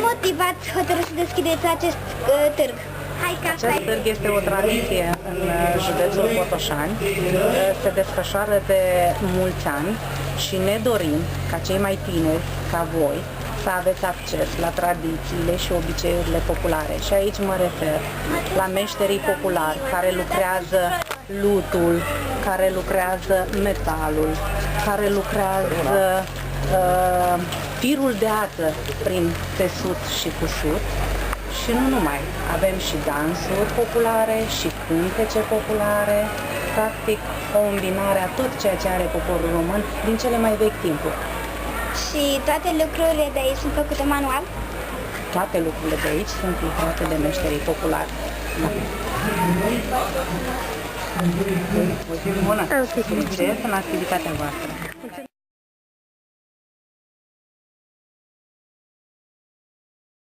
motivat hotărât să deschideți acest târg? Acest târg este o tradiție în județul Botoșani, se desfășoară de mulți ani și ne dorim ca cei mai tineri, ca voi, să aveți acces la tradițiile și obiceiurile populare. Și aici mă refer la meșterii populari care lucrează lutul, care lucrează metalul, care lucrează firul de ață prin tesut și cusut. Și nu numai, avem și dansuri populare și cântece populare, practic o îmbinare a tot ceea ce are poporul român din cele mai vechi timpuri. Și toate lucrurile de aici sunt făcute manual? Toate lucrurile de aici sunt lucrate de meșterii populari. Bună! Succes în activitatea voastră!